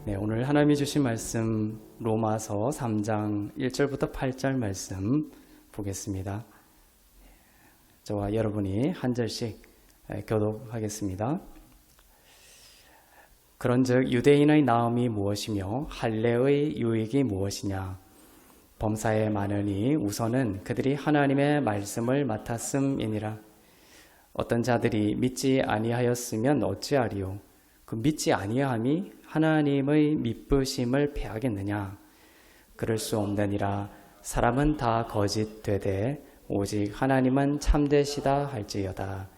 네, 오늘 하나님이 주신 말씀 로마서 3장 1절부터 8절 말씀 보겠습니다. 저와 여러분이 한 절씩 교독하겠습니다. 그런즉 유대인의 나음이 무엇이며 할례의 유익이 무엇이냐? 범사에 많으니 우선은 그들이 하나님의 말씀을 맡았음이니라. 어떤 자들이 믿지 아니하였으면 어찌하리요? 그 믿지 아니함이 하나님의 미쁘심을 패하겠느냐? 그럴 수 없느니라. 사람은 다 거짓 되되 오직 하나님은 참되시다 할지어다.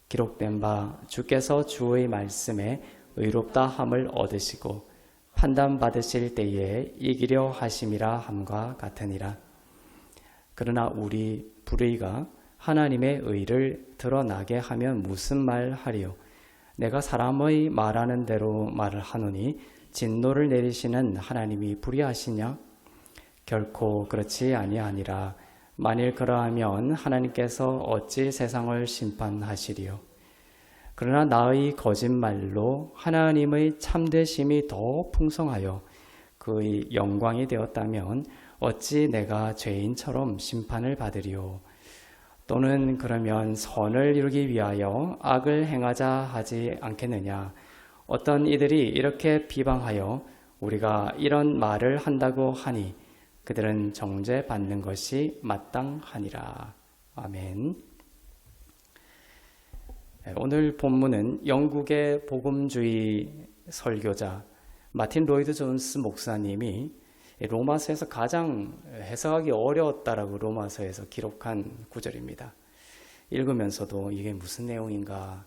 기록된 바 주께서 주의 말씀에 의롭다 함을 얻으시고 판단 받으실 때에 이기려 하심이라 함과 같으니라. 그러나 우리 불의가 하나님의 의를 드러나게 하면 무슨 말 하리요? 내가 사람의 말하는 대로 말을 하노니 진노를 내리시는 하나님이 불의하시냐? 결코 그렇지 아니하니라. 만일 그러하면 하나님께서 어찌 세상을 심판하시리요? 그러나 나의 거짓말로 하나님의 참되심이 더 풍성하여 그의 영광이 되었다면 어찌 내가 죄인처럼 심판을 받으리요? 또는 그러면 선을 이루기 위하여 악을 행하자 하지 않겠느냐? 어떤 이들이 이렇게 비방하여 우리가 이런 말을 한다고 하니 그들은 정죄받는 것이 마땅하니라. 아멘. 오늘 본문은 영국의 복음주의 설교자 마틴 로이드 존스 목사님이 로마서에서 가장 해석하기 어려웠다라고 로마서에서 기록한 구절입니다. 읽으면서도 이게 무슨 내용인가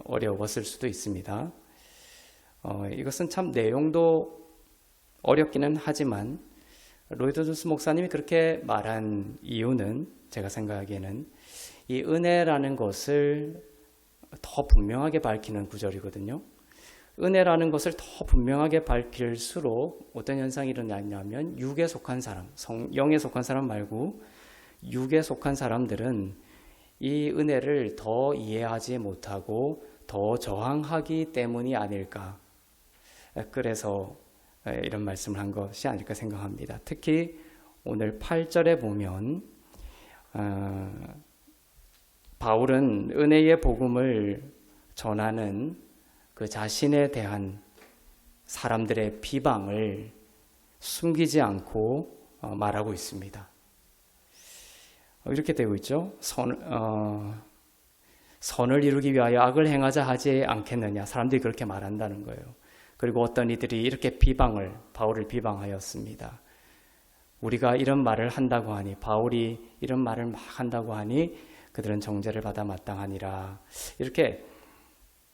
어려웠을 수도 있습니다. 이것은 참 내용도 어렵기는 하지만 로이드 존스 목사님이 그렇게 말한 이유는 제가 생각하기에는 이 은혜라는 것을 더 분명하게 밝히는 구절이거든요. 은혜라는 것을 더 분명하게 밝힐수록 어떤 현상이 일어나냐면 육에 속한 사람, 영에 속한 사람 말고 육에 속한 사람들은 이 은혜를 더 이해하지 못하고 더 저항하기 때문이 아닐까. 그래서 이런 말씀을 한 것이 아닐까 생각합니다. 특히 오늘 8절에 보면 바울은 은혜의 복음을 전하는 그 자신에 대한 사람들의 비방을 숨기지 않고 말하고 있습니다. 이렇게 되고 있죠. 선을 이루기 위하여 악을 행하자 하지 않겠느냐. 사람들이 그렇게 말한다는 거예요. 그리고 어떤 이들이 이렇게 바울을 비방하였습니다. 우리가 이런 말을 한다고 하니, 바울이 이런 말을 막 한다고 하니 그들은 정죄를 받아 마땅하니라. 이렇게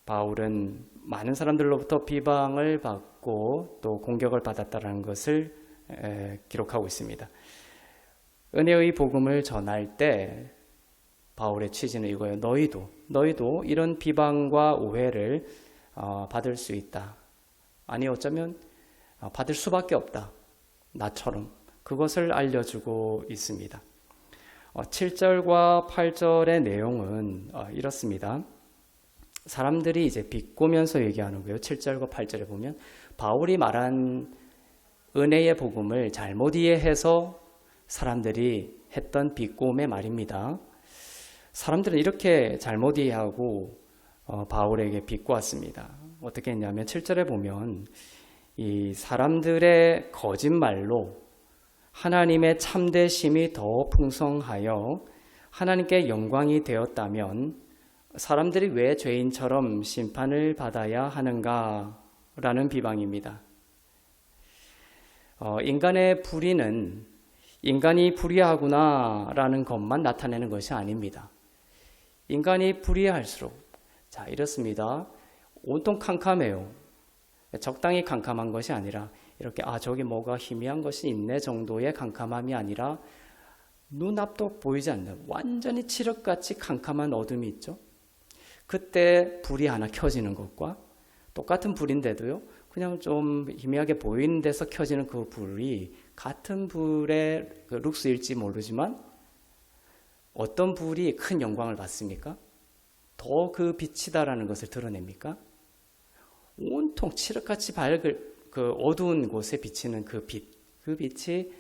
바울은 많은 사람들로부터 비방을 받고 또 공격을 받았다는 것을 기록하고 있습니다. 은혜의 복음을 전할 때 바울의 취지는 이거예요. 너희도 이런 비방과 오해를 받을 수 있다. 아니 어쩌면 받을 수밖에 없다. 나처럼. 그것을 알려주고 있습니다. 7절과 8절의 내용은 이렇습니다. 사람들이 이제 비꼬면서 얘기하는 거예요. 7절과 8절에 보면 바울이 말한 은혜의 복음을 잘못 이해해서 사람들이 했던 비꼬음의 말입니다. 사람들은 이렇게 잘못 이해하고 바울에게 비꼬았습니다. 어떻게 했냐면 7절에 보면 이 사람들의 거짓말로 하나님의 참되심이 더 풍성하여 하나님께 영광이 되었다면 사람들이 왜 죄인처럼 심판을 받아야 하는가? 라는 비방입니다. 인간의 불의는 인간이 불의하구나 라는 것만 나타내는 것이 아닙니다. 인간이 불의할수록 이렇습니다. 온통 캄캄해요. 적당히 캄캄한 것이 아니라 이렇게 저기 뭐가 희미한 것이 있네 정도의 캄캄함이 아니라 눈앞도 보이지 않는 완전히 칠흑같이 캄캄한 어둠이 있죠. 그때 불이 하나 켜지는 것과 똑같은 불인데도요, 그냥 좀 희미하게 보이는 데서 켜지는 그 불이 같은 불의 그 룩스일지 모르지만 어떤 불이 큰 영광을 받습니까? 더 그 빛이다라는 것을 드러냅니까? 온통 칠흑같이 밝을 그 어두운 곳에 비치는 그 빛이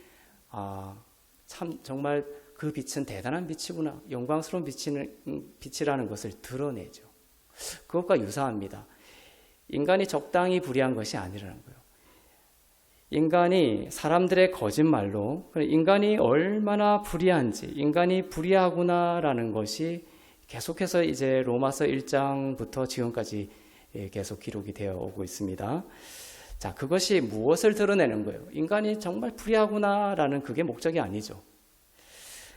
참 정말 그 빛은 대단한 빛이구나, 영광스러운 빛이라는 것을 드러내죠. 그것과 유사합니다. 인간이 적당히 불의한 것이 아니라는 거예요. 인간이 사람들의 거짓말로 인간이 얼마나 불의한지, 인간이 불의하구나라는 것이 계속해서 이제 로마서 1장부터 지금까지 계속 기록이 되어 오고 있습니다. 자, 그것이 무엇을 드러내는 거예요? 인간이 정말 불의하구나라는 그게 목적이 아니죠.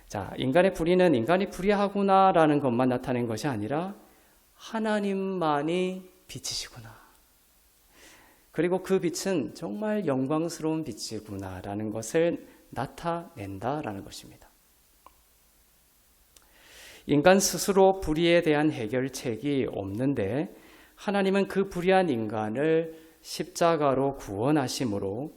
자, 인간의 불의는 인간이 불의하구나라는 것만 나타낸 것이 아니라 하나님만이 빛이시구나. 그리고 그 빛은 정말 영광스러운 빛이구나라는 것을 나타낸다라는 것입니다. 인간 스스로 불의에 대한 해결책이 없는데 하나님은 그 불의한 인간을 십자가로 구원하심으로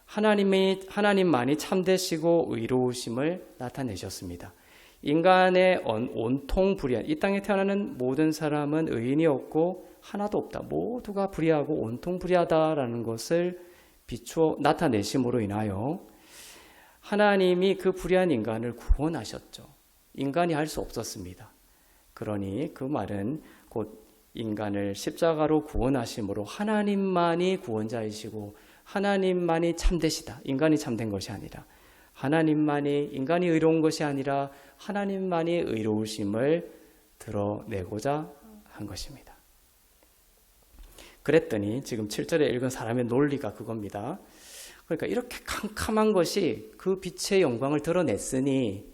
하나님만이 참되시고 의로우심을 나타내셨습니다. 인간의 온통 불의한, 이 땅에 태어나는 모든 사람은 의인이 없고 하나도 없다. 모두가 불의하고 온통 불의하다라는 것을 비추어 나타내심으로 인하여 하나님이 그 불의한 인간을 구원하셨죠. 인간이 할 수 없었습니다. 그러니 그 말은 곧 인간을 십자가로 구원하심으로 하나님만이 구원자이시고 하나님만이 참되시다. 인간이 참된 것이 아니라 하나님만이, 인간이 의로운 것이 아니라 하나님만이 의로우심을 드러내고자 한 것입니다. 그랬더니 지금 7절에 읽은 사람의 논리가 그겁니다. 그러니까 이렇게 캄캄한 것이 그 빛의 영광을 드러냈으니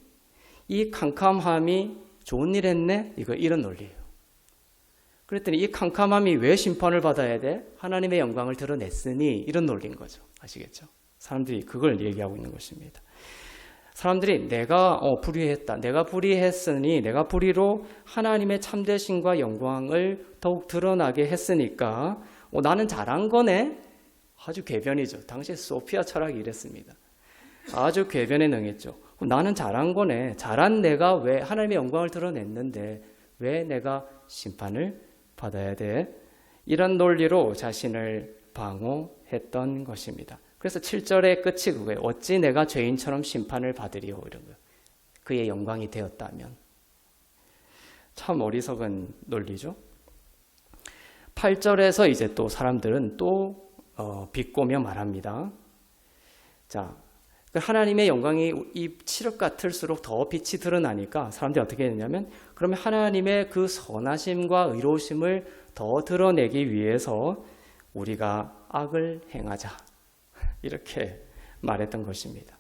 이 캄캄함이 좋은 일 했네? 이런 논리예요. 그랬더니 이 캄캄함이 왜 심판을 받아야 돼? 하나님의 영광을 드러냈으니, 이런 논리인 거죠. 아시겠죠? 사람들이 그걸 얘기하고 있는 것입니다. 사람들이 내가 불의했다. 내가 불의했으니, 내가 불의로 하나님의 참되심과 영광을 더욱 드러나게 했으니까 나는 잘한 거네? 아주 궤변이죠. 당시 소피아 철학이 이랬습니다. 아주 궤변에 능했죠. 나는 잘한 거네. 잘한 내가 왜 하나님의 영광을 드러냈는데 왜 내가 심판을 받아야 돼? 이런 논리로 자신을 방어했던 것입니다. 그래서 7절의 끝이 그거예요. 어찌 내가 죄인처럼 심판을 받으리요? 이런 거예요. 그의 영광이 되었다면. 참 어리석은 논리죠. 8절에서 이제 또 사람들은 또 비꼬며 말합니다. 자, 하나님의 영광이 이 칠흑 같을수록 더 빛이 드러나니까 사람들이 어떻게 했냐면, 그러면 하나님의 그 선하심과 의로우심을 더 드러내기 위해서 우리가 악을 행하자, 이렇게 말했던 것입니다.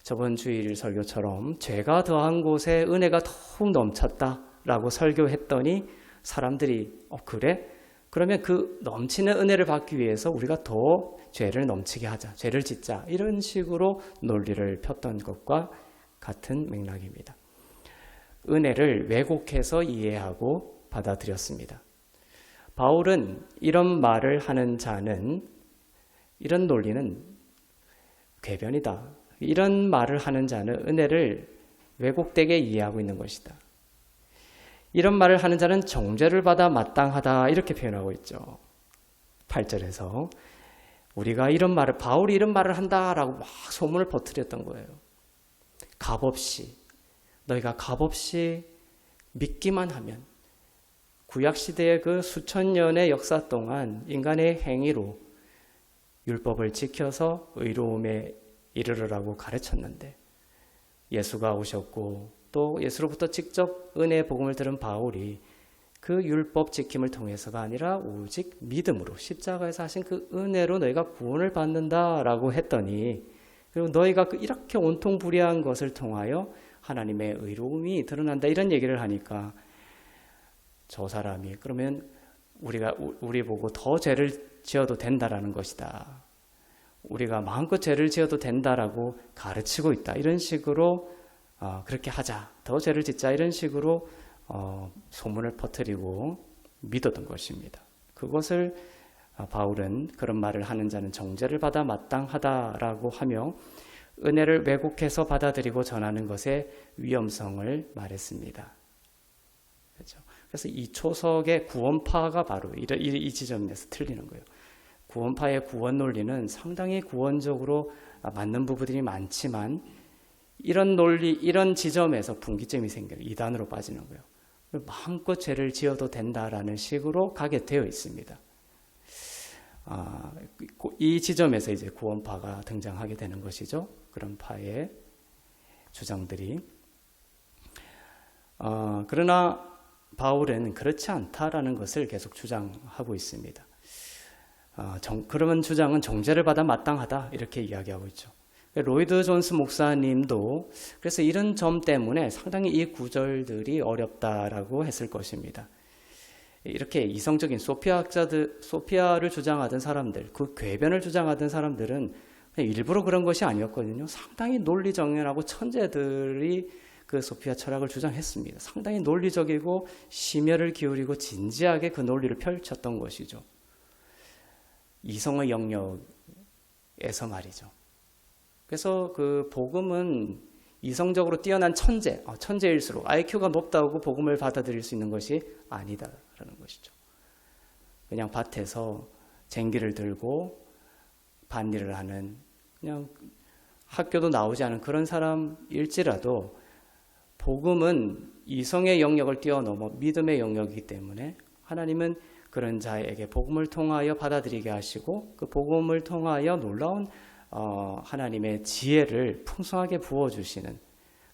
저번 주일 설교처럼 죄가 더한 곳에 은혜가 더욱 넘쳤다라고 설교했더니 사람들이 그래? 그러면 그 넘치는 은혜를 받기 위해서 우리가 더 죄를 넘치게 하자, 죄를 짓자, 이런 식으로 논리를 폈던 것과 같은 맥락입니다. 은혜를 왜곡해서 이해하고 받아들였습니다. 바울은 이런 말을 하는 자는, 이런 논리는 궤변이다, 이런 말을 하는 자는 은혜를 왜곡되게 이해하고 있는 것이다, 이런 말을 하는 자는 정죄를 받아 마땅하다, 이렇게 표현하고 있죠. 8절에서 우리가 이런 말을, 바울이 이런 말을 한다라고 막 소문을 퍼뜨렸던 거예요. 값없이, 너희가 값없이 믿기만 하면, 구약시대의 그 수천 년의 역사 동안 인간의 행위로 율법을 지켜서 의로움에 이르르라고 가르쳤는데, 예수가 오셨고 또 예수로부터 직접 은혜의 복음을 들은 바울이 그 율법 지킴을 통해서가 아니라 오직 믿음으로 십자가에서 하신 그 은혜로 너희가 구원을 받는다라고 했더니, 그리고 너희가 이렇게 온통 불의한 것을 통하여 하나님의 의로움이 드러난다, 이런 얘기를 하니까 저 사람이 그러면 우리 보고 더 죄를 지어도 된다라는 것이다, 우리가 마음껏 죄를 지어도 된다라고 가르치고 있다, 이런 식으로 그렇게 하자, 더 죄를 짓자, 이런 식으로 소문을 퍼뜨리고 믿었던 것입니다. 그것을 바울은 그런 말을 하는 자는 정죄를 받아 마땅하다라고 하며 은혜를 왜곡해서 받아들이고 전하는 것의 위험성을 말했습니다. 그렇죠? 그래서 이 초석의 구원파가 바로 이 지점에서 틀리는 거예요. 구원파의 구원 논리는 상당히 구원적으로 맞는 부분들이 많지만 이런 논리, 이런 지점에서 분기점이 생겨요. 이단으로 빠지는 거예요. 마음껏 죄를 지어도 된다라는 식으로 가게 되어 있습니다. 이 지점에서 이제 구원파가 등장하게 되는 것이죠. 그런 파의 주장들이. 그러나 바울은 그렇지 않다라는 것을 계속 주장하고 있습니다. 그런 주장은 정죄를 받아 마땅하다 이렇게 이야기하고 있죠. 로이드 존스 목사님도 그래서 이런 점 때문에 상당히 이 구절들이 어렵다라고 했을 것입니다. 이렇게 이성적인 소피아를 주장하던 사람들, 그 궤변을 주장하던 사람들은 일부러 그런 것이 아니었거든요. 상당히 논리정연하고 천재들이 그 소피아 철학을 주장했습니다. 상당히 논리적이고 심혈을 기울이고 진지하게 그 논리를 펼쳤던 것이죠. 이성의 영역에서 말이죠. 그래서 그 복음은 이성적으로 뛰어난 천재일수록 IQ가 높다고 복음을 받아들일 수 있는 것이 아니다라는 것이죠. 그냥 밭에서 쟁기를 들고 밭일을 하는 그냥 학교도 나오지 않은 그런 사람일지라도 복음은 이성의 영역을 뛰어넘어 믿음의 영역이기 때문에 하나님은 그런 자에게 복음을 통하여 받아들이게 하시고 그 복음을 통하여 놀라운 하나님의 지혜를 풍성하게 부어주시는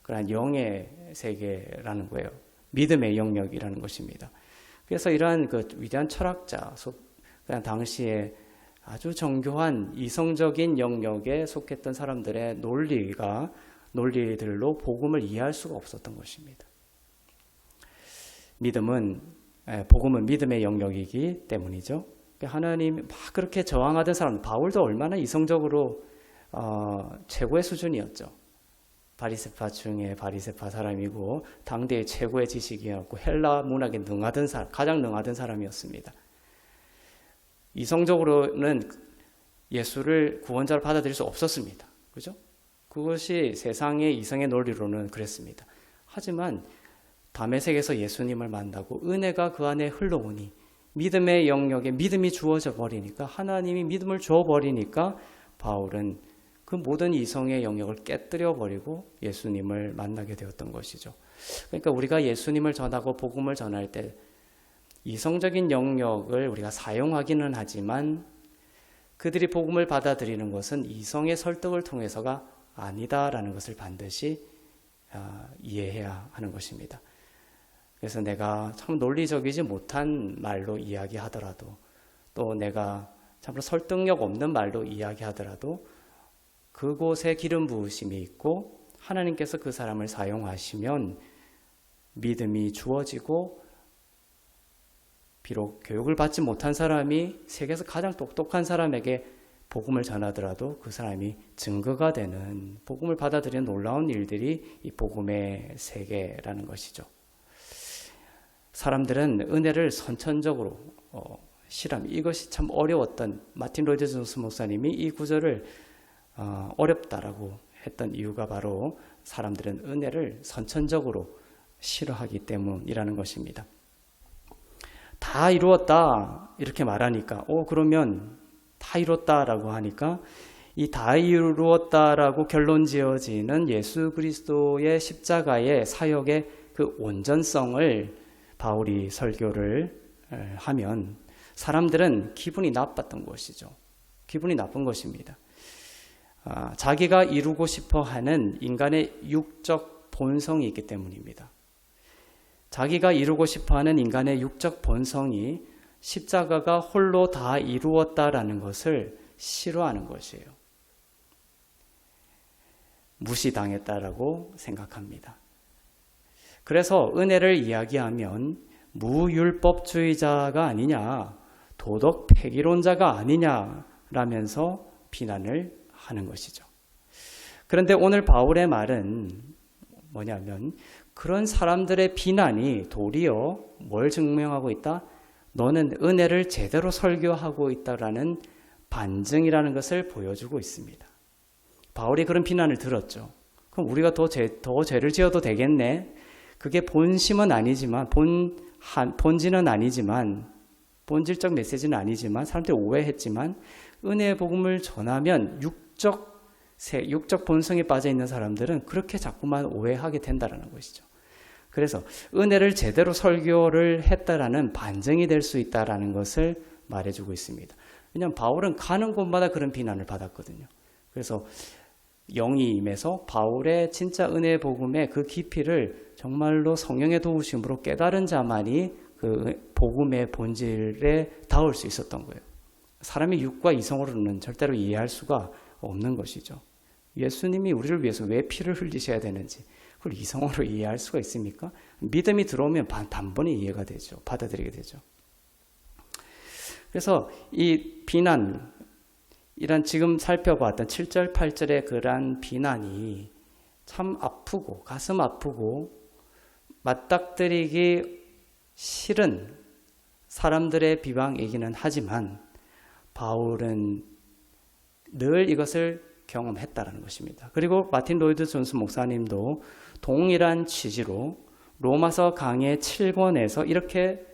그런 영의 세계라는 거예요. 믿음의 영역이라는 것입니다. 그래서 이러한 그 위대한 철학자, 그냥 당시에 아주 정교한 이성적인 영역에 속했던 사람들의 논리들로 복음을 이해할 수가 없었던 것입니다. 복음은 믿음의 영역이기 때문이죠. 하나님 막 그렇게 저항하던 사람, 바울도 얼마나 이성적으로 최고의 수준이었죠. 바리새파 중에 바리새파 사람이고 당대의 최고의 지식이었고 헬라 문학에 능하던 가장 능하던 사람이었습니다. 이성적으로는 예수를 구원자로 받아들일 수 없었습니다. 그죠? 그것이 세상의 이성의 논리로는 그랬습니다. 하지만 다메섹에서 예수님을 만나고 은혜가 그 안에 흘러오니 믿음의 영역에 믿음이 주어져 버리니까 하나님이 믿음을 줘 버리니까 바울은 그 모든 이성의 영역을 깨뜨려 버리고 예수님을 만나게 되었던 것이죠. 그러니까 우리가 예수님을 전하고 복음을 전할 때 이성적인 영역을 우리가 사용하기는 하지만 그들이 복음을 받아들이는 것은 이성의 설득을 통해서가 아니다라는 것을 반드시 이해해야 하는 것입니다. 그래서 내가 참 논리적이지 못한 말로 이야기하더라도 또 내가 참으로 설득력 없는 말로 이야기하더라도 그곳에 기름 부으심이 있고 하나님께서 그 사람을 사용하시면 믿음이 주어지고 비록 교육을 받지 못한 사람이 세계에서 가장 똑똑한 사람에게 복음을 전하더라도 그 사람이 증거가 되는 복음을 받아들이는 놀라운 일들이 이 복음의 세계라는 것이죠. 사람들은 은혜를 선천적으로 이것이 참 어려웠던 마틴 로이드 존스 목사님이 이 구절을 어렵다라고 했던 이유가 바로 사람들은 은혜를 선천적으로 싫어하기 때문이라는 것입니다. 다 이루었다 이렇게 말하니까 그러면 다 이뤘다라고 하니까 이 다 이루었다라고 결론 지어지는 예수 그리스도의 십자가의 사역의 그 온전성을 바울이 설교를 하면 사람들은 기분이 나빴던 것이죠. 기분이 나쁜 것입니다. 자기가 이루고 싶어 하는 인간의 육적 본성이 있기 때문입니다. 자기가 이루고 싶어 하는 인간의 육적 본성이 십자가가 홀로 다 이루었다라는 것을 싫어하는 것이에요. 무시당했다라고 생각합니다. 그래서 은혜를 이야기하면 무율법주의자가 아니냐, 도덕 폐기론자가 아니냐라면서 비난을 하는 것이죠. 그런데 오늘 바울의 말은 뭐냐면 그런 사람들의 비난이 도리어 뭘 증명하고 있다? 너는 은혜를 제대로 설교하고 있다라는 반증이라는 것을 보여주고 있습니다. 바울이 그런 비난을 들었죠. 그럼 우리가 더 죄를 지어도 되겠네? 그게 본심은 아니지만 본질은 아니지만, 본질적 메시지는 아니지만 사람들이 오해했지만 은혜의 복음을 전하면 육적 본성에 빠져 있는 사람들은 그렇게 자꾸만 오해하게 된다는 것이죠. 그래서 은혜를 제대로 설교를 했다라는 반증이 될 수 있다라는 것을 말해주고 있습니다. 왜냐하면 바울은 가는 곳마다 그런 비난을 받았거든요. 그래서 영이 임해서 바울의 진짜 은혜의 복음의 그 깊이를 정말로 성령의 도우심으로 깨달은 자만이 그 복음의 본질에 닿을 수 있었던 거예요. 사람이 육과 이성으로는 절대로 이해할 수가 없는 것이죠. 예수님이 우리를 위해서 왜 피를 흘리셔야 되는지 그걸 이성으로 이해할 수가 있습니까? 믿음이 들어오면 단번에 이해가 되죠. 받아들이게 되죠. 그래서 이 비난, 이런 지금 살펴봤던 7절, 8절의 그러한 비난이 참 아프고 가슴 아프고 맞닥뜨리기 싫은 사람들의 비방이기는 하지만 바울은 늘 이것을 경험했다라는 것입니다. 그리고 마틴 로이드 존스 목사님도 동일한 취지로 로마서 강해 7권에서 이렇게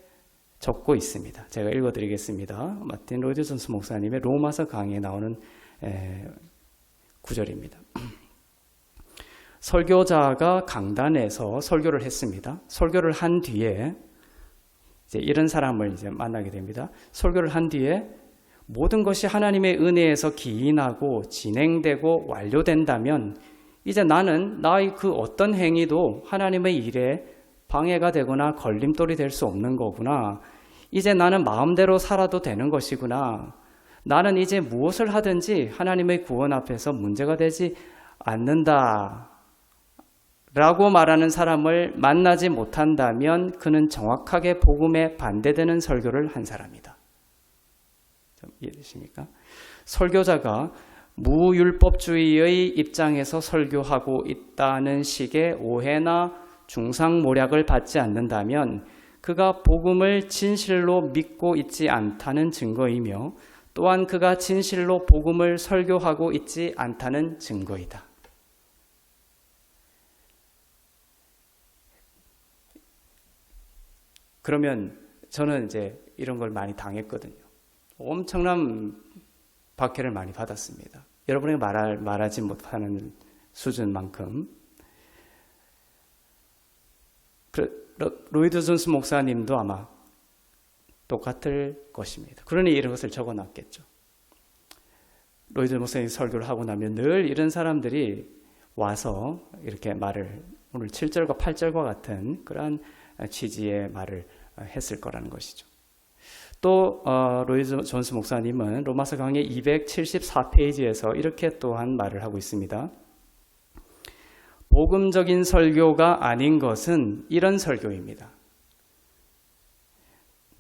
적고 있습니다. 제가 읽어드리겠습니다. 마틴 로이드 존스 목사님의 로마서 강해에 나오는 구절입니다. 설교자가 강단에서 설교를 했습니다. 설교를 한 뒤에 이제 이런 사람을 이제 만나게 됩니다. 설교를 한 뒤에 모든 것이 하나님의 은혜에서 기인하고 진행되고 완료된다면 이제 나는 나의 그 어떤 행위도 하나님의 일에 방해가 되거나 걸림돌이 될 수 없는 거구나. 이제 나는 마음대로 살아도 되는 것이구나. 나는 이제 무엇을 하든지 하나님의 구원 앞에서 문제가 되지 않는다. 라고 말하는 사람을 만나지 못한다면 그는 정확하게 복음에 반대되는 설교를 한 사람이다. 이해되십니까? 설교자가 무율법주의의 입장에서 설교하고 있다는 식의 오해나 중상모략을 받지 않는다면 그가 복음을 진실로 믿고 있지 않다는 증거이며 또한 그가 진실로 복음을 설교하고 있지 않다는 증거이다. 그러면 저는 이제 이런 걸 많이 당했거든요. 엄청난 박해를 많이 받았습니다. 여러분에게 말하지 못하는 수준만큼. 로이드 존스 목사님도 아마 똑같을 것입니다. 그러니 이런 것을 적어놨겠죠. 로이드 목사님이 설교를 하고 나면 늘 이런 사람들이 와서 이렇게 말을 오늘 7절과 8절과 같은 그러한 취지의 말을 했을 거라는 것이죠. 또 로이드 존스 목사님은 로마서 강해 274페이지에서 이렇게 또한 말을 하고 있습니다. 복음적인 설교가 아닌 것은 이런 설교입니다.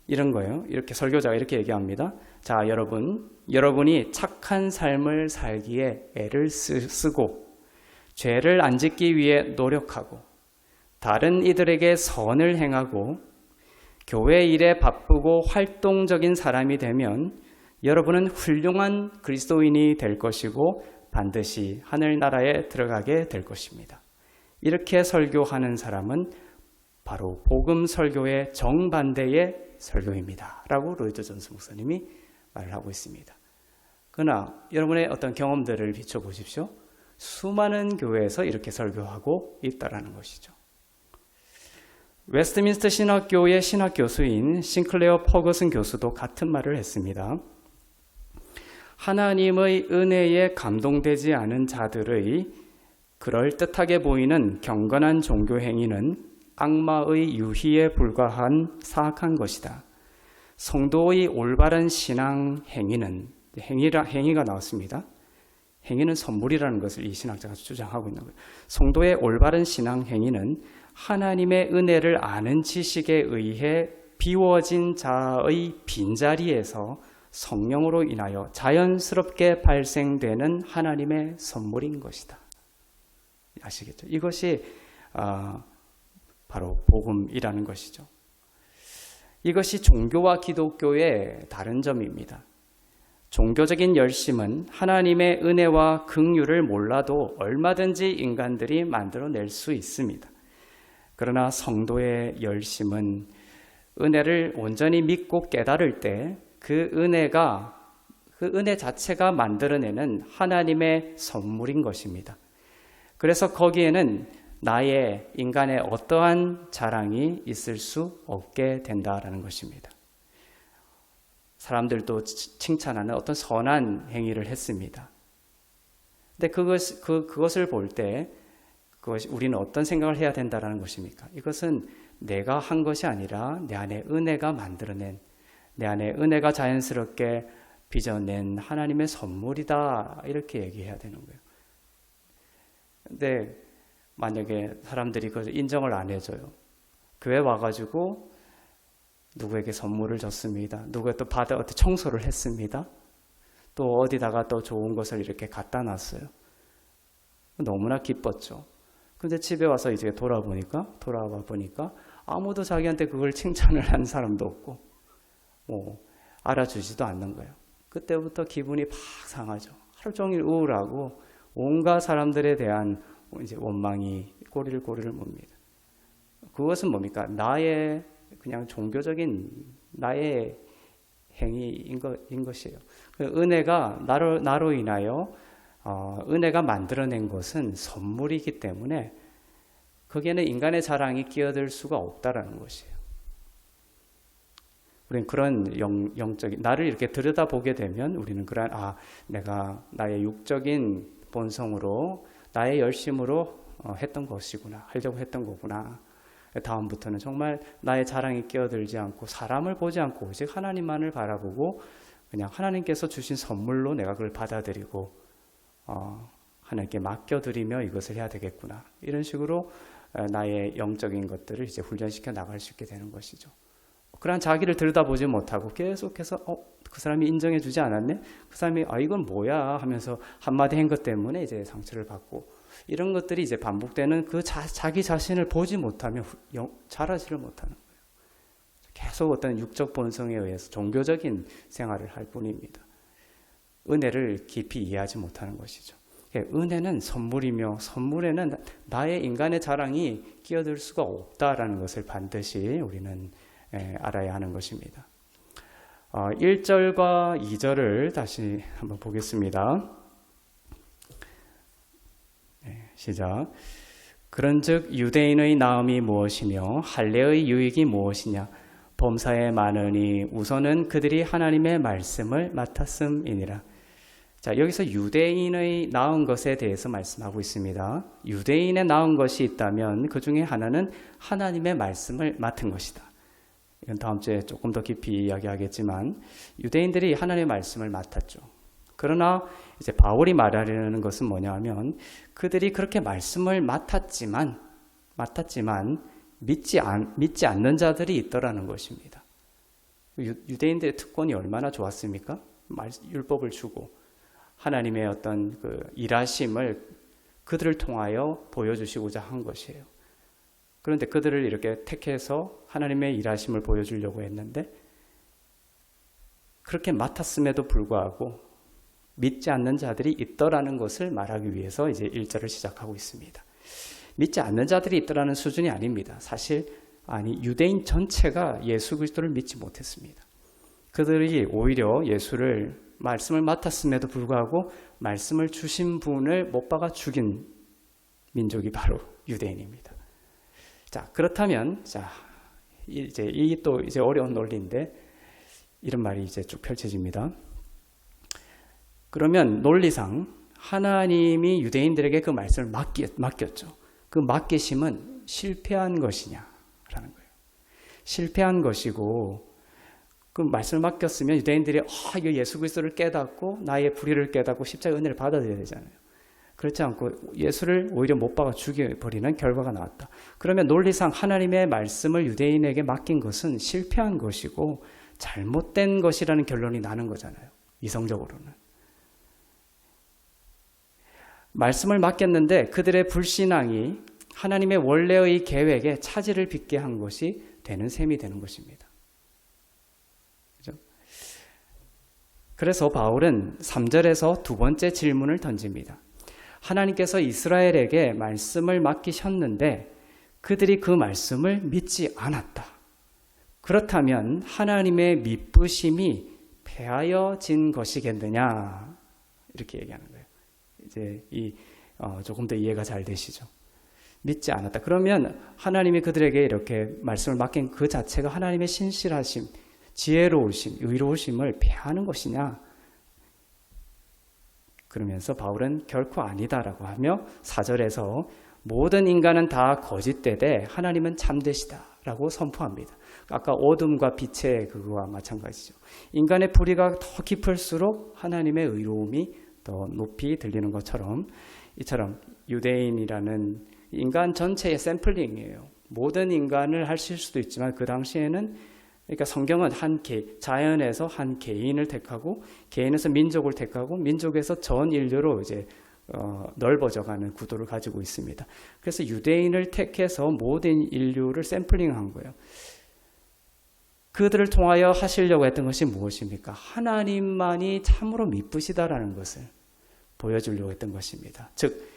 이런 거예요. 이렇게 설교자가 이렇게 얘기합니다. 자, 여러분이 착한 삶을 살기에 애를 쓰고 죄를 안 짓기 위해 노력하고 다른 이들에게 선을 행하고 교회 일에 바쁘고 활동적인 사람이 되면 여러분은 훌륭한 그리스도인이 될 것이고 반드시 하늘나라에 들어가게 될 것입니다. 이렇게 설교하는 사람은 바로 복음 설교의 정반대의 설교입니다. 라고 로이드 존스 목사님이 말을 하고 있습니다. 그러나 여러분의 어떤 경험들을 비춰보십시오. 수많은 교회에서 이렇게 설교하고 있다는 것이죠. 웨스트민스터 신학교의 신학교수인 싱클레어 퍼거슨 교수도 같은 말을 했습니다. 하나님의 은혜에 감동되지 않은 자들의 그럴듯하게 보이는 경건한 종교 행위는 악마의 유희에 불과한 사악한 것이다. 성도의 올바른 신앙 행위는 행위가 나왔습니다. 행위는 선물이라는 것을 이 신학자가 주장하고 있는 거예요. 성도의 올바른 신앙 행위는 하나님의 은혜를 아는 지식에 의해 비워진 자의 빈자리에서 성령으로 인하여 자연스럽게 발생되는 하나님의 선물인 것이다. 아시겠죠? 이것이 바로 복음이라는 것이죠. 이것이 종교와 기독교의 다른 점입니다. 종교적인 열심은 하나님의 은혜와 긍휼을 몰라도 얼마든지 인간들이 만들어낼 수 있습니다. 그러나 성도의 열심은 은혜를 온전히 믿고 깨달을 때 그 은혜 자체가 만들어내는 하나님의 선물인 것입니다. 그래서 거기에는 나의 인간의 어떠한 자랑이 있을 수 없게 된다라는 것입니다. 사람들도 칭찬하는 어떤 선한 행위를 했습니다. 근데 그것을 볼 때 우리는 어떤 생각을 해야 된다는 것입니까? 이것은 내가 한 것이 아니라 내 안에 은혜가 만들어낸, 내 안에 은혜가 자연스럽게 빚어낸 하나님의 선물이다, 이렇게 얘기해야 되는 거예요. 근데 만약에 사람들이 그걸 인정을 안 해줘요. 교회 와가지고 누구에게 선물을 줬습니다. 누구에 또 청소를 했습니다. 또 어디다가 또 좋은 것을 이렇게 갖다 놨어요. 너무나 기뻤죠. 근데 집에 와서 이제 돌아와 보니까 아무도 자기한테 그걸 칭찬을 한 사람도 없고, 알아주지도 않는 거예요. 그때부터 기분이 팍 상하죠. 하루 종일 우울하고 온갖 사람들에 대한 이제 원망이 꼬리를 뭅니다. 그것은 뭡니까? 나의 그냥 종교적인 나의 행위인 것이에요. 은혜가 나로 인하여 은혜가 만들어낸 것은 선물이기 때문에 거기에는 인간의 자랑이 끼어들 수가 없다라는 것이에요. 우리는 그런 영적인 나를 이렇게 들여다보게 되면 우리는 내가 나의 육적인 본성으로 나의 열심으로 했던 것이구나, 하려고 했던 거구나. 다음부터는 정말 나의 자랑이 끼어들지 않고 사람을 보지 않고 오직 하나님만을 바라보고 그냥 하나님께서 주신 선물로 내가 그걸 받아들이고 하나님께 맡겨드리며 이것을 해야 되겠구나. 이런 식으로 나의 영적인 것들을 이제 훈련시켜 나갈 수 있게 되는 것이죠. 그러한 자기를 들여다보지 못하고 계속해서 그 사람이 인정해 주지 않았네? 그 사람이 이건 뭐야 하면서 한마디 한 것 때문에 이제 상처를 받고 이런 것들이 이제 반복되는 자기 자신을 보지 못하면 자라지를 못하는 거예요. 계속 어떤 육적 본성에 의해서 종교적인 생활을 할 뿐입니다. 은혜를 깊이 이해하지 못하는 것이죠. 은혜는 선물이며 선물에는 나의 인간의 자랑이 끼어들 수가 없다라는 것을 반드시 우리는 알아야 하는 것입니다. 1절과 2절을 다시 한번 보겠습니다. 시작. 그런즉 유대인의 나음이 무엇이며 할례의 유익이 무엇이냐? 범사에 많으니 우선은 그들이 하나님의 말씀을 맡았음이니라. 자, 여기서 유대인의 나은 것에 대해서 말씀하고 있습니다. 유대인의 나은 것이 있다면 그 중에 하나는 하나님의 말씀을 맡은 것이다. 이건 다음 주에 조금 더 깊이 이야기하겠지만 유대인들이 하나님의 말씀을 맡았죠. 그러나 이제 바울이 말하려는 것은 뭐냐면 그들이 그렇게 말씀을 맡았지만 믿지 않는 자들이 있더라는 것입니다. 유대인들의 특권이 얼마나 좋았습니까? 율법을 주고 하나님의 어떤 그 일하심을 그들을 통하여 보여주시고자 한 것이에요. 그런데 그들을 이렇게 택해서 하나님의 일하심을 보여주려고 했는데 그렇게 맡았음에도 불구하고 믿지 않는 자들이 있더라는 것을 말하기 위해서 이제 1절을 시작하고 있습니다. 믿지 않는 자들이 있더라는 수준이 아닙니다. 유대인 전체가 예수 그리스도를 믿지 못했습니다. 그들이 오히려 예수를 말씀을 맡았음에도 불구하고 말씀을 주신 분을 못 박아 죽인 민족이 바로 유대인입니다. 자, 그렇다면 이제 어려운 논리인데 이런 말이 이제 쭉 펼쳐집니다. 그러면 논리상 하나님이 유대인들에게 그 말씀을 맡겼죠. 그 맡기심은 실패한 것이냐라는 거예요. 실패한 것이고 그 말씀을 맡겼으면 유대인들이 이거 예수 그리스도를 깨닫고 나의 불의를 깨닫고 십자가의 은혜를 받아들여야 되잖아요. 그렇지 않고 예수를 오히려 못 박아 죽여버리는 결과가 나왔다. 그러면 논리상 하나님의 말씀을 유대인에게 맡긴 것은 실패한 것이고 잘못된 것이라는 결론이 나는 거잖아요. 이성적으로는. 말씀을 맡겼는데 그들의 불신앙이 하나님의 원래의 계획에 차질을 빚게 한 것이 되는 셈이 되는 것입니다. 그렇죠? 그래서 바울은 3절에서 두 번째 질문을 던집니다. 하나님께서 이스라엘에게 말씀을 맡기셨는데 그들이 그 말씀을 믿지 않았다. 그렇다면 하나님의 미쁘심이 폐하여진 것이겠느냐 이렇게 얘기하는 거예요. 이제 조금 더 이해가 잘 되시죠? 믿지 않았다. 그러면 하나님이 그들에게 이렇게 말씀을 맡긴 그 자체가 하나님의 신실하심, 지혜로우심, 의로우심을 폐하는 것이냐? 그러면서 바울은 결코 아니다라고 하며 4절에서 모든 인간은 다 거짓되되 하나님은 참되시다라고 선포합니다. 아까 어둠과 빛의 그거와 마찬가지죠. 인간의 불의가 더 깊을수록 하나님의 의로움이 더 높이 들리는 것처럼 이처럼 유대인이라는 인간 전체의 샘플링이에요. 모든 인간을 하실 수도 있지만 그 당시에는 그러니까 성경은 자연에서 한 개인을 택하고 개인에서 민족을 택하고 민족에서 전 인류로 이제 넓어져가는 구도를 가지고 있습니다. 그래서 유대인을 택해서 모든 인류를 샘플링한 거예요. 그들을 통하여 하시려고 했던 것이 무엇입니까? 하나님만이 참으로 미쁘시다라는 것을 보여주려고 했던 것입니다. 즉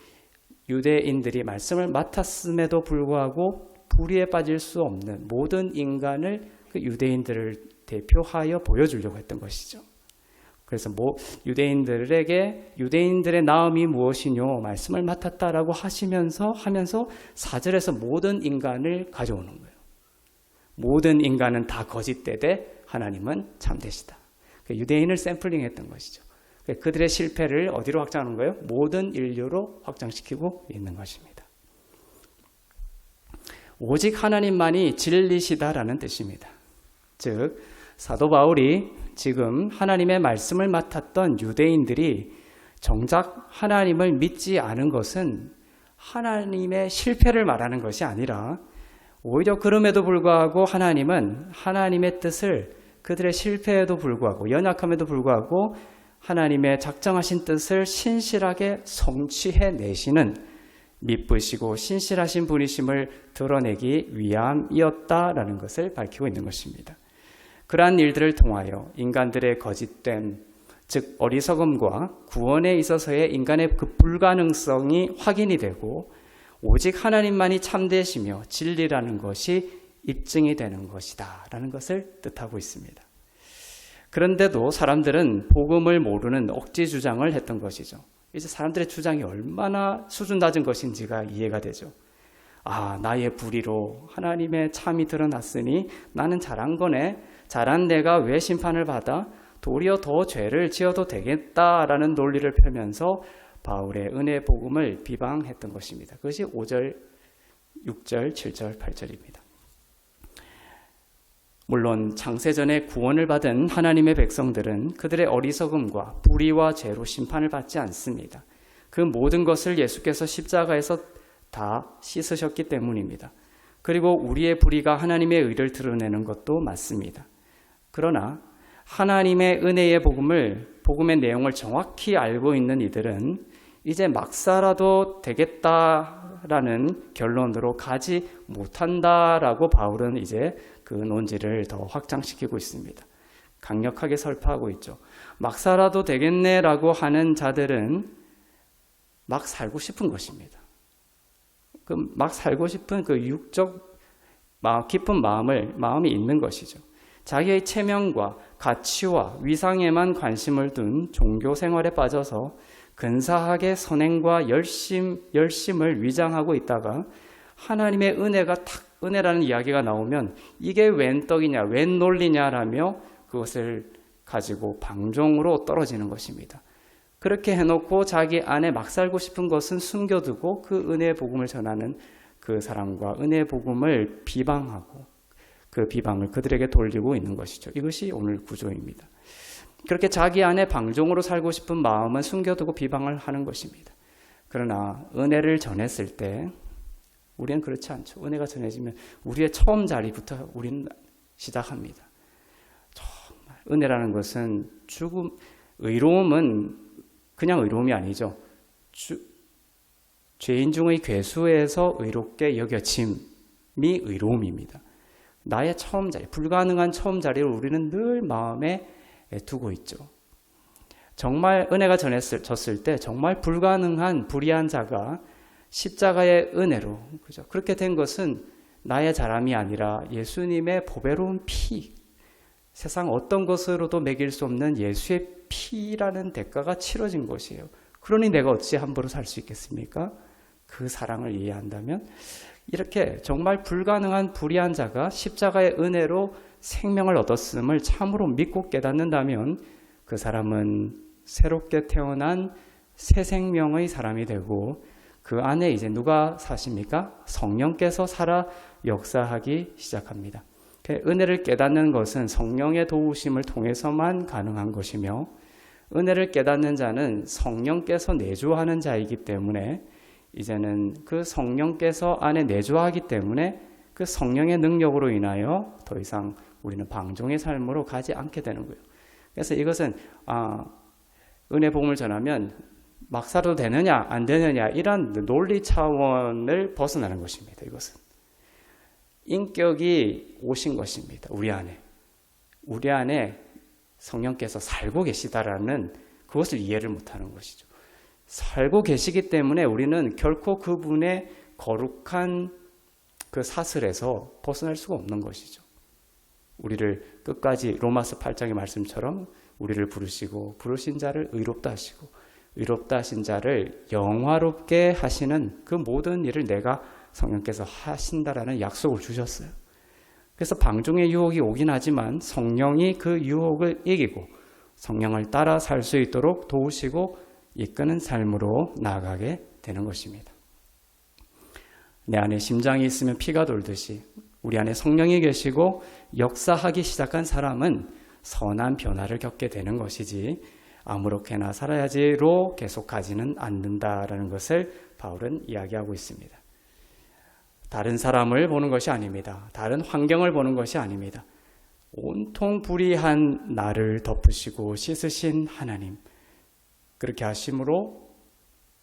유대인들이 말씀을 맡았음에도 불구하고 불의에 빠질 수 없는 모든 인간을 그 유대인들을 대표하여 보여주려고 했던 것이죠. 그래서 유대인들의 나음이 무엇이뇨 말씀을 맡았다라고 하면서 4절에서 모든 인간을 가져오는 거예요. 모든 인간은 다 거짓되되 하나님은 참되시다. 유대인을 샘플링했던 것이죠. 그들의 실패를 어디로 확장하는 거예요? 모든 인류로 확장시키고 있는 것입니다. 오직 하나님만이 진리시다라는 뜻입니다. 즉 사도 바울이 지금 하나님의 말씀을 맡았던 유대인들이 정작 하나님을 믿지 않은 것은 하나님의 실패를 말하는 것이 아니라 오히려 그럼에도 불구하고 하나님은 하나님의 뜻을 그들의 실패에도 불구하고 연약함에도 불구하고 하나님의 작정하신 뜻을 신실하게 성취해내시는 미쁘시고 신실하신 분이심을 드러내기 위함이었다라는 것을 밝히고 있는 것입니다. 그러한 일들을 통하여 인간들의 거짓됨, 즉 어리석음과 구원에 있어서의 인간의 그 불가능성이 확인이 되고 오직 하나님만이 참되시며 진리라는 것이 입증이 되는 것이다 라는 것을 뜻하고 있습니다. 그런데도 사람들은 복음을 모르는 억지 주장을 했던 것이죠. 이제 사람들의 주장이 얼마나 수준 낮은 것인지가 이해가 되죠. 나의 불의로 하나님의 참이 드러났으니 나는 잘한 거네. 잘한 내가 왜 심판을 받아? 도리어 더 죄를 지어도 되겠다라는 논리를 펴면서 바울의 은혜 복음을 비방했던 것입니다. 그것이 5절, 6절, 7절, 8절입니다. 물론 창세전에 구원을 받은 하나님의 백성들은 그들의 어리석음과 불의와 죄로 심판을 받지 않습니다. 그 모든 것을 예수께서 십자가에서 다 씻으셨기 때문입니다. 그리고 우리의 불의가 하나님의 의를 드러내는 것도 맞습니다. 그러나 하나님의 은혜의 복음의 내용을 정확히 알고 있는 이들은 이제 막 살아도 되겠다라는 결론으로 가지 못한다라고 바울은 이제 그 논지를 더 확장시키고 있습니다. 강력하게 설파하고 있죠. 막 살아도 되겠네라고 하는 자들은 막 살고 싶은 것입니다. 막 살고 싶은 그 육적 깊은 마음이 있는 것이죠. 자기의 체면과 가치와 위상에만 관심을 둔 종교 생활에 빠져서 근사하게 선행과 열심을 위장하고 있다가 하나님의 은혜라는 이야기가 나오면 이게 웬 떡이냐, 웬 논리냐라며 그것을 가지고 방종으로 떨어지는 것입니다. 그렇게 해놓고 자기 안에 막 살고 싶은 것은 숨겨두고 그 은혜의 복음을 전하는 그 사람과 은혜의 복음을 비방하고 그 비방을 그들에게 돌리고 있는 것이죠. 이것이 오늘 구조입니다. 그렇게 자기 안에 방종으로 살고 싶은 마음은 숨겨두고 비방을 하는 것입니다. 그러나 은혜를 전했을 때 우리는 그렇지 않죠. 은혜가 전해지면 우리의 처음 자리부터 우리는 시작합니다. 정말 은혜라는 것은 의로움은 그냥 의로움이 아니죠. 죄인 중의 괴수에서 의롭게 여겨짐이 의로움입니다. 나의 처음 자리, 불가능한 처음 자리를 우리는 늘 마음에 두고 있죠. 정말 은혜가 전해졌을 때 정말 불가능한 불의한 자가 십자가의 은혜로 그렇게 된 것은 나의 자랑이 아니라 예수님의 보배로운 피, 세상 어떤 것으로도 매길 수 없는 예수의 피라는 대가가 치러진 것이에요. 그러니 내가 어찌 함부로 살 수 있겠습니까? 그 사랑을 이해한다면 이렇게 정말 불가능한 불의한 자가 십자가의 은혜로 생명을 얻었음을 참으로 믿고 깨닫는다면 그 사람은 새롭게 태어난 새 생명의 사람이 되고 그 안에 이제 누가 사십니까? 성령께서 살아 역사하기 시작합니다. 은혜를 깨닫는 것은 성령의 도우심을 통해서만 가능한 것이며 은혜를 깨닫는 자는 성령께서 내주하는 자이기 때문에 이제는 그 성령께서 안에 내주하기 때문에 그 성령의 능력으로 인하여 더 이상 우리는 방종의 삶으로 가지 않게 되는 거예요. 그래서 이것은 은혜 복음을 전하면 막 살아도 되느냐 안 되느냐 이런 논리 차원을 벗어나는 것입니다. 이것은 인격이 오신 것입니다. 우리 안에 성령께서 살고 계시다라는 그것을 이해를 못하는 것이죠. 살고 계시기 때문에 우리는 결코 그분의 거룩한 그 사슬에서 벗어날 수가 없는 것이죠. 우리를 끝까지 로마서 8장의 말씀처럼 우리를 부르시고 부르신 자를 의롭다 하시고 의롭다 하신 자를 영화롭게 하시는 그 모든 일을 내가 성령께서 하신다라는 약속을 주셨어요. 그래서 방종의 유혹이 오긴 하지만 성령이 그 유혹을 이기고 성령을 따라 살 수 있도록 도우시고 이끄는 삶으로 나아가게 되는 것입니다. 내 안에 심장이 있으면 피가 돌듯이 우리 안에 성령이 계시고 역사하기 시작한 사람은 선한 변화를 겪게 되는 것이지 아무렇게나 살아야지로 계속하지는 않는다라는 것을 바울은 이야기하고 있습니다. 다른 사람을 보는 것이 아닙니다. 다른 환경을 보는 것이 아닙니다. 온통 불의한 나를 덮으시고 씻으신 하나님, 그렇게 하심으로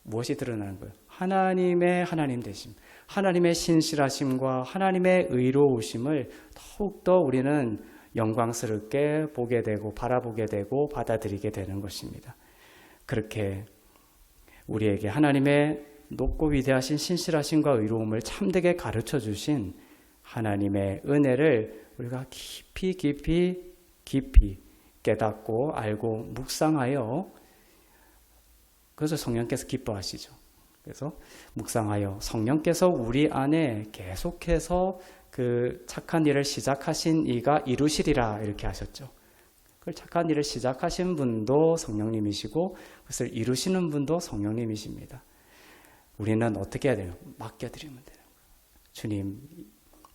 무엇이 드러나는 거예요? 하나님의 하나님 되심, 하나님의 신실하심과 하나님의 의로우심을 더욱더 우리는 영광스럽게 보게 되고 바라보게 되고 받아들이게 되는 것입니다. 그렇게 우리에게 하나님의 높고 위대하신 신실하심과 의로움을 참되게 가르쳐 주신 하나님의 은혜를 우리가 깊이 깨닫고 알고 묵상하여, 그래서 성령께서 기뻐하시죠. 그래서 묵상하여 성령께서 우리 안에 계속해서 그 착한 일을 시작하신 이가 이루시리라 이렇게 하셨죠. 그 착한 일을 시작하신 분도 성령님이시고 그것을 이루시는 분도 성령님이십니다. 우리는 어떻게 해야 돼요? 맡겨드리면 되는 거예요. 주님,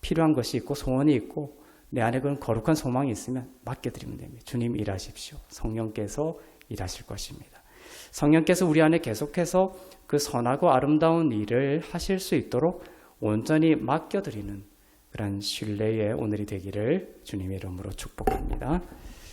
필요한 것이 있고 소원이 있고 내 안에 그런 거룩한 소망이 있으면 맡겨드리면 됩니다. 주님 일하십시오. 성령께서 일하실 것입니다. 성령께서 우리 안에 계속해서 그 선하고 아름다운 일을 하실 수 있도록 온전히 맡겨드리는 그런 신뢰의 오늘이 되기를 주님의 이름으로 축복합니다.